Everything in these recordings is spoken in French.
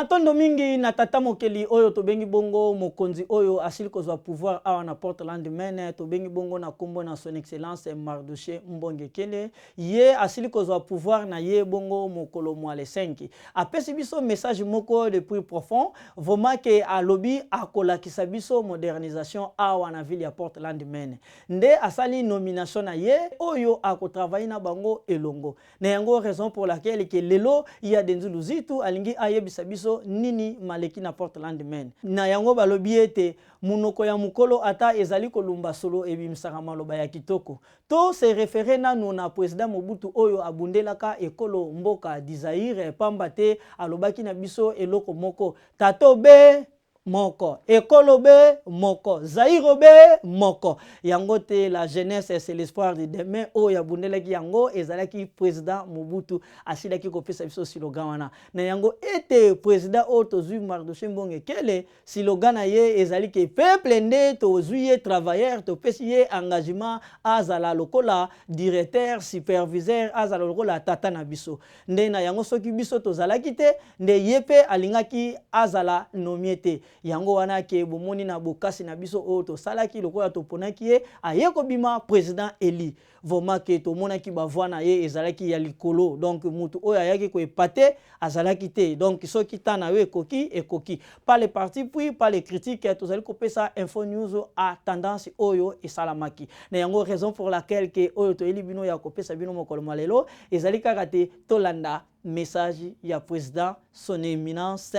Matondo mingi na tata mokeli oyo tobengi bongo mokonzi oyo asili kozwa pouvoir awa na Portland mene tobengi bongo na kombo na son excellence Mardoché Mbongekele ye asili kozwa pouvoir na ye bongo mokolo mwale 5 apesi biso message moko de plus profond vraiment ke alobi akolakisa biso modernisation awa na ville ya Portland mene nde asali nomination na ye oyo akotravailler na bango elongo na yango raison pour laquelle ke lelo ya denzu luzitu alingi ayebisa biso nini maleki na Portland mene na yango balobi ete munoko ya mukolo ata ezali kolumba solo ebimisaka maloba ya kitoko to se référer nanu na président Mobutu oyo abundelaka ekolo mboka Dizaire pamba te alobaki na biso eloko moko tato be moko ekolo be moko Zaire be moko yango te la jeunesse c'est l'espoir de demain oyo abundelaki yango ezalaki président Mobutu asilaki kopesa biso slogan wana na yango ete président oyo tozwi Mardoché Mbongekele slogan na ye ezali ke peuple nde tozwi ye travailleur topesi ye engagement azala lokola directeur superviseur azala lokola tata na biso nde na yango soki biso tozalaki te nde ye pe alingaki azala nomie te yango wana ke bomoni na bokasi na biso oyo tosalaki lokola toponaki ye aye kobima président Eli vraiment ke tomonaki bavoi na ye ezalaki ya likolo donc mutu oyo ayaki koepate azalaki te donc soki tana yo ekoki pas les partis puis pas les critiques tozali kopesa info news à tendance oyo esalamaki na yango raison pour laquelle ke oyo toyeli bino ya kopesa bino mokolo malelo ezali kaka te tolanda message ya président son éminence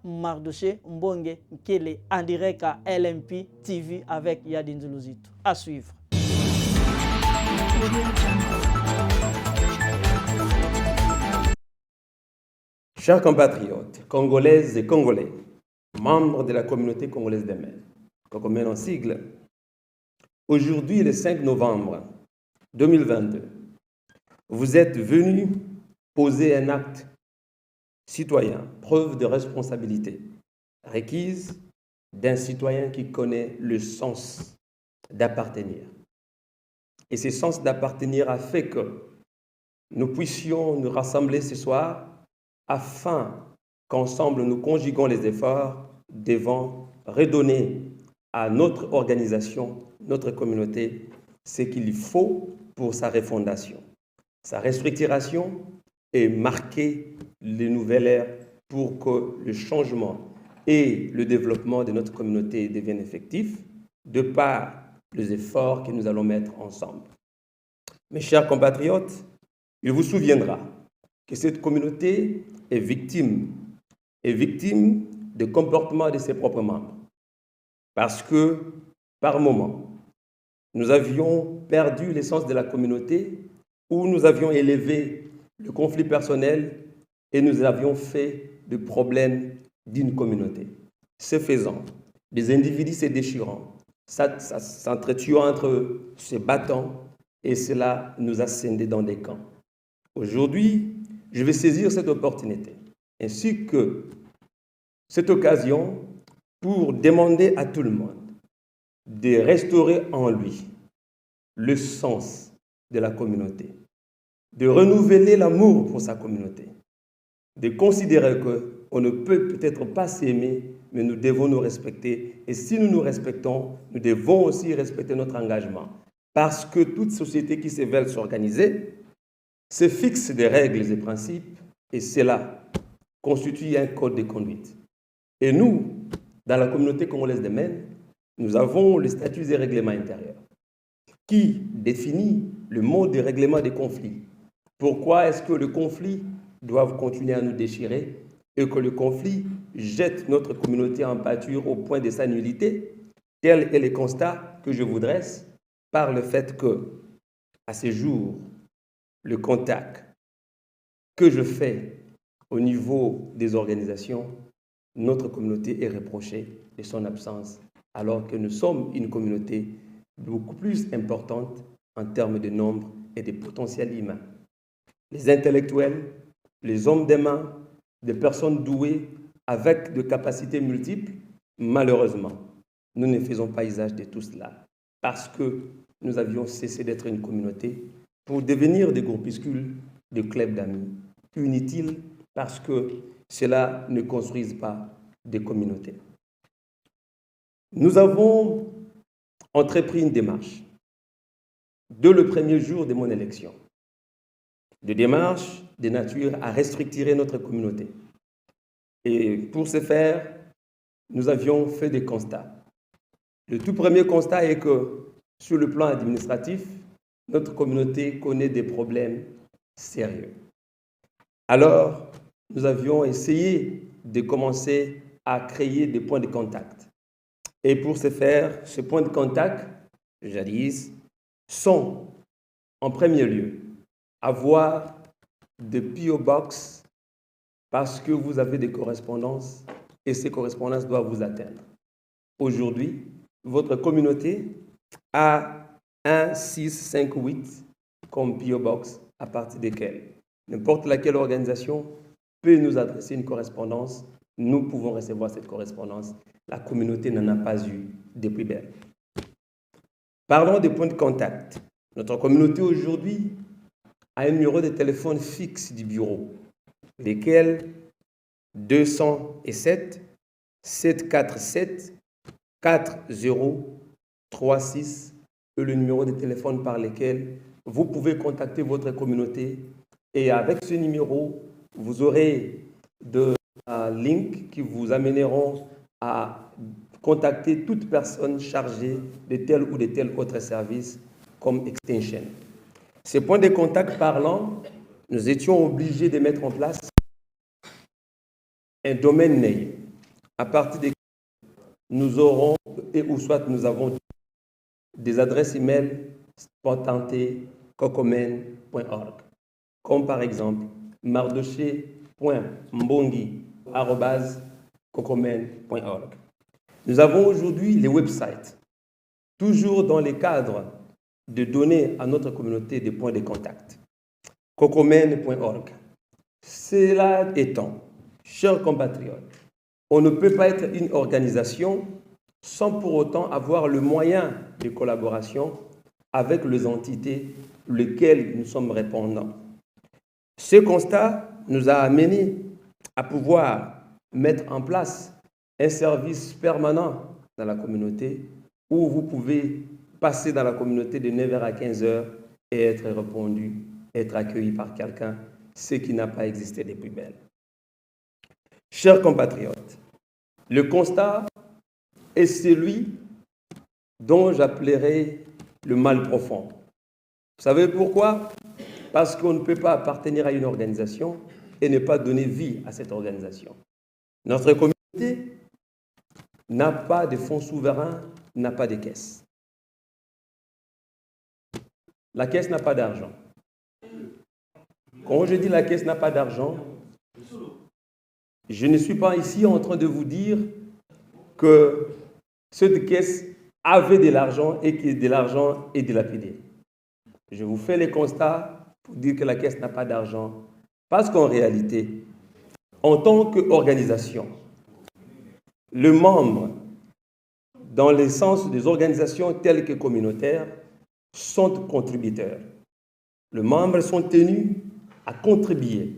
Mardoché Mbongekele en direct à LMP TV avec Yadin Zuluzito. À suivre. Chers compatriotes, congolaises et congolais, membres de la communauté congolaise des mers, Cocomène en sigle, aujourd'hui, le 5 novembre 2022, vous êtes venus poser un acte citoyen, preuve de responsabilité requise d'un citoyen qui connaît le sens d'appartenir. Et ce sens d'appartenir a fait que nous puissions nous rassembler ce soir afin qu'ensemble nous conjuguons les efforts devant redonner à notre organisation, notre communauté, ce qu'il faut pour sa refondation, sa restructuration et marquer les nouvelles ères pour que le changement et le développement de notre communauté deviennent effectifs de par les efforts que nous allons mettre ensemble. Mes chers compatriotes, il vous souviendra que cette communauté est victime des comportements de ses propres membres. Parce que, par moments, nous avions perdu l'essence de la communauté où nous avions élevé le conflit personnel et nous avions fait le problème d'une communauté. Ce faisant, des individus se déchirant, s'entretuant entre eux, se battant, et cela nous a scindés dans des camps. Aujourd'hui, je vais saisir cette opportunité, ainsi que cette occasion pour demander à tout le monde de restaurer en lui le sens de la communauté, de renouveler l'amour pour sa communauté, de considérer qu'on ne peut peut-être pas s'aimer, mais nous devons nous respecter. Et si nous nous respectons, nous devons aussi respecter notre engagement. Parce que toute société qui se veut s'organiser se fixe des règles et principes, et cela constitue un code de conduite. Et nous, dans la communauté congolaise des Mènes, nous avons les statuts et règlements intérieurs qui définit le mode de règlement des conflits. Pourquoi est-ce que le conflit doit continuer à nous déchirer et que le conflit jette notre communauté en pâture au point de sa nullité? Tel est le constat que je vous dresse par le fait que, à ce jour, le contact que je fais au niveau des organisations, notre communauté est reprochée de son absence, alors que nous sommes une communauté beaucoup plus importante en termes de nombre et de potentiel humain. Les intellectuels, les hommes des mains, des personnes douées avec des capacités multiples, malheureusement, nous ne faisons pas usage de tout cela parce que nous avions cessé d'être une communauté pour devenir des groupuscules, des clubs d'amis. Inutiles parce que cela ne construise pas des communautés. Nous avons entrepris une démarche dès le premier jour de mon élection. Des démarches de nature à restructurer notre communauté. Et pour ce faire, nous avions fait des constats. Le tout premier constat est que, sur le plan administratif, notre communauté connaît des problèmes sérieux. Alors, nous avions essayé de commencer à créer des points de contact. Et pour ce faire, ces points de contact, jadis, sont, en premier lieu, avoir des P.O. Box parce que vous avez des correspondances et ces correspondances doivent vous atteindre. Aujourd'hui, votre communauté a 1658 comme P.O. Box à partir desquels n'importe laquelle organisation peut nous adresser une correspondance. Nous pouvons recevoir cette correspondance. La communauté n'en a pas eu depuis belle. Parlons des points de contact. Notre communauté aujourd'hui a un numéro de téléphone fixe du bureau, lesquels 207 747 4036 est le numéro de téléphone par lequel vous pouvez contacter votre communauté. Et avec ce numéro, vous aurez des links qui vous amèneront à contacter toute personne chargée de tel ou de tel autre service comme extension. Ces points de contact parlant, nous étions obligés de mettre en place un domaine name à partir de nous aurons, ou soit nous avons des adresses email patentées cocomen.org, comme par exemple mardoché.mbongi@cocomen.org. Nous avons aujourd'hui les websites, toujours dans le cadre de donner à notre communauté des points de contact. cocomen.org. Cela étant, chers compatriotes, on ne peut pas être une organisation sans pour autant avoir le moyen de collaboration avec les entités lesquelles nous sommes répondants. Ce constat nous a amenés à pouvoir mettre en place un service permanent dans la communauté où vous pouvez passer dans la communauté de 9h à 15h et être répondu, être accueilli par quelqu'un, ce qui n'a pas existé depuis belle. Chers compatriotes, le constat est celui dont j'appellerai le mal profond. Vous savez pourquoi? Parce qu'on ne peut pas appartenir à une organisation et ne pas donner vie à cette organisation. Notre communauté n'a pas de fonds souverains, n'a pas de caisse. La caisse n'a pas d'argent. Quand je dis la caisse n'a pas d'argent, je ne suis pas ici en train de vous dire que cette caisse avait de l'argent et que de l'argent est dilapidé. Je vous fais les constats pour dire que la caisse n'a pas d'argent parce qu'en réalité, en tant qu'organisation, les membres, dans le sens des organisations telles que communautaires, sont contributeurs. Les membres sont tenus à contribuer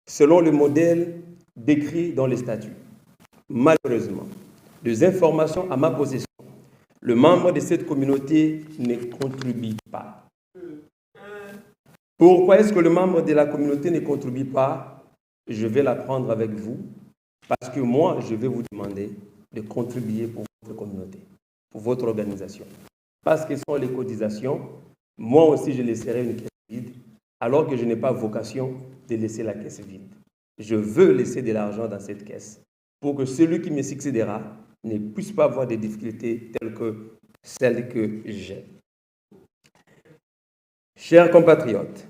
selon le modèle décrit dans les statuts. Malheureusement, des informations à ma possession, le membre de cette communauté ne contribue pas. Pourquoi est-ce que le membre de la communauté ne contribue pas? Je vais l'apprendre avec vous, parce que moi, je vais vous demander de contribuer pour votre communauté, pour votre organisation. Parce que ce sont les cotisations, moi aussi je laisserai une caisse vide, alors que je n'ai pas vocation de laisser la caisse vide. Je veux laisser de l'argent dans cette caisse pour que celui qui me succédera ne puisse pas avoir des difficultés telles que celles que j'ai. Chers compatriotes,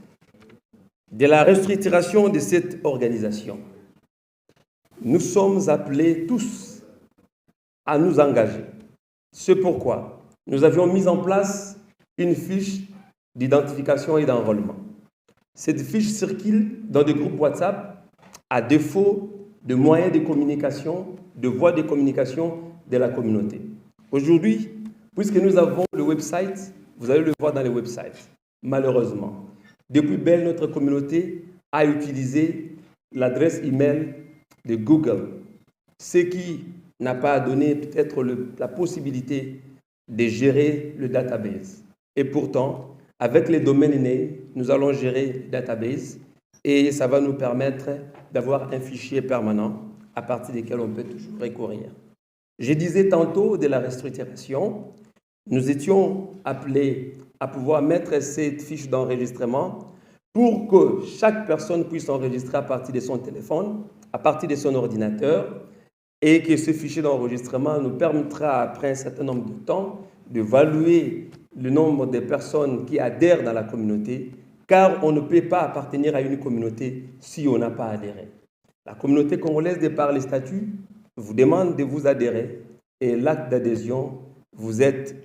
de la restructuration de cette organisation, nous sommes appelés tous à nous engager. C'est pourquoi nous avions mis en place une fiche d'identification et d'enrôlement. Cette fiche circule dans des groupes WhatsApp à défaut de moyens de communication, de voies de communication de la communauté. Aujourd'hui, puisque nous avons le website, vous allez le voir dans le website, malheureusement, depuis belle, notre communauté a utilisé l'adresse email de Google, ce qui n'a pas donné peut-être la possibilité de gérer le database. Et pourtant, avec les domaines nés, nous allons gérer le database et ça va nous permettre d'avoir un fichier permanent à partir duquel on peut toujours recourir. Je disais tantôt de la restructuration, nous étions appelés à pouvoir mettre cette fiche d'enregistrement pour que chaque personne puisse enregistrer à partir de son téléphone, à partir de son ordinateur, et que ce fichier d'enregistrement nous permettra, après un certain nombre de temps, d'évaluer le nombre de personnes qui adhèrent dans la communauté, car on ne peut pas appartenir à une communauté si on n'a pas adhéré. La communauté congolaise, de par les statuts, vous demande de vous adhérer et l'acte d'adhésion, vous êtes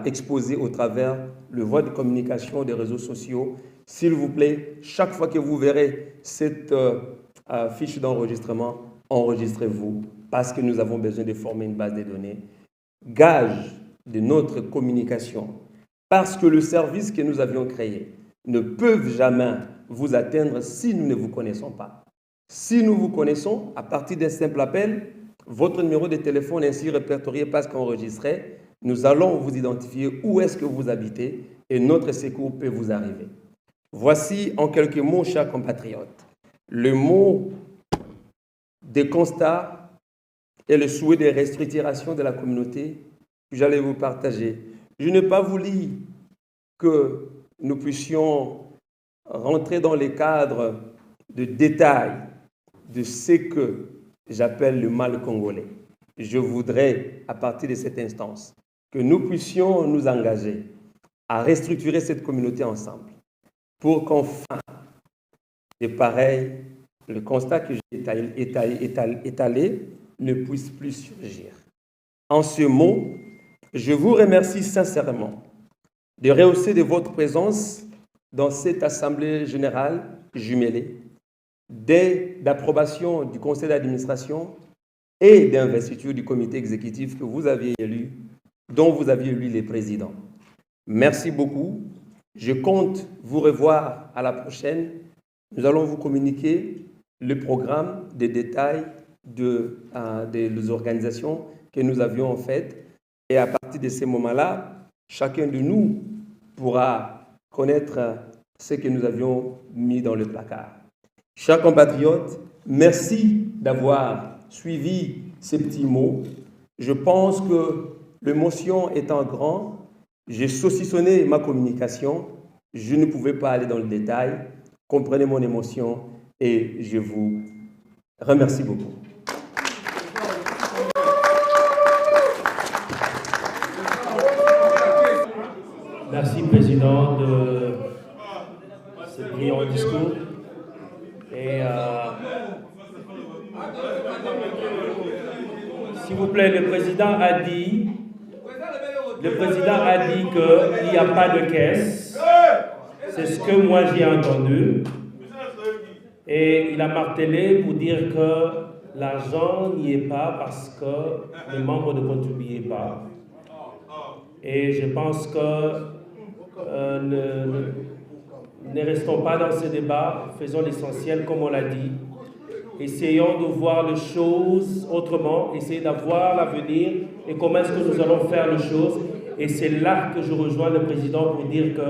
exposé au travers le voie de communication des réseaux sociaux. S'il vous plaît, chaque fois que vous verrez cette fiche d'enregistrement, enregistrez-vous parce que nous avons besoin de former une base de données. Gage de notre communication, parce que le service que nous avions créé ne peut jamais vous atteindre si nous ne vous connaissons pas. Si nous vous connaissons, à partir d'un simple appel, votre numéro de téléphone ainsi répertorié parce qu'enregistré, nous allons vous identifier où est-ce que vous habitez et notre secours peut vous arriver. Voici en quelques mots, chers compatriotes, le mot de constat et le souhait de restructuration de la communauté que j'allais vous partager. Je n'ai pas voulu que nous puissions rentrer dans les cadres de détails de ce que j'appelle le mal congolais. Je voudrais, à partir de cette instance, que nous puissions nous engager à restructurer cette communauté ensemble pour qu'enfin, de pareil, le constat que j'ai étalé ne puisse plus surgir. En ce mot, je vous remercie sincèrement de rehausser de votre présence dans cette assemblée générale jumelée, d'approbation du conseil d'administration et d'investiture du comité exécutif que vous aviez élu, dont vous aviez élu les présidents. Merci beaucoup. Je compte vous revoir à la prochaine. Nous allons vous communiquer le programme des détails des organisations que nous avions faites. Et à partir de ces moments-là, chacun de nous pourra connaître ce que nous avions mis dans le placard. Chers compatriotes, merci d'avoir suivi ces petits mots. Je pense que l'émotion étant grande, j'ai saucissonné ma communication. Je ne pouvais pas aller dans le détail. Comprenez mon émotion et je vous remercie beaucoup. Merci, Président, de ce brillant discours. Et s'il vous plaît, le Président a dit qu'il n'y a pas de caisse. C'est ce que moi j'ai entendu. Et il a martelé pour dire que l'argent n'y est pas parce que les membres ne contribuaient pas. Et je pense que ne restons pas dans ce débat, faisons l'essentiel comme on l'a dit. Essayons de voir les choses autrement, essayons d'avoir l'avenir et comment est-ce que nous allons faire les choses. Et c'est là que je rejoins le Président pour dire que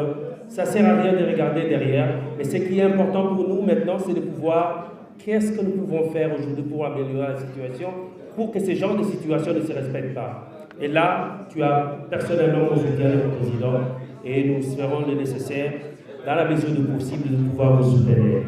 ça ne sert à rien de regarder derrière. Mais ce qui est important pour nous maintenant, c'est de pouvoir, qu'est-ce que nous pouvons faire aujourd'hui pour améliorer la situation, pour que ce genre de situation ne se respecte pas. Et là, tu as personnellement mon soutien le Président et nous ferons le nécessaire dans la mesure du possible de pouvoir vous soutenir.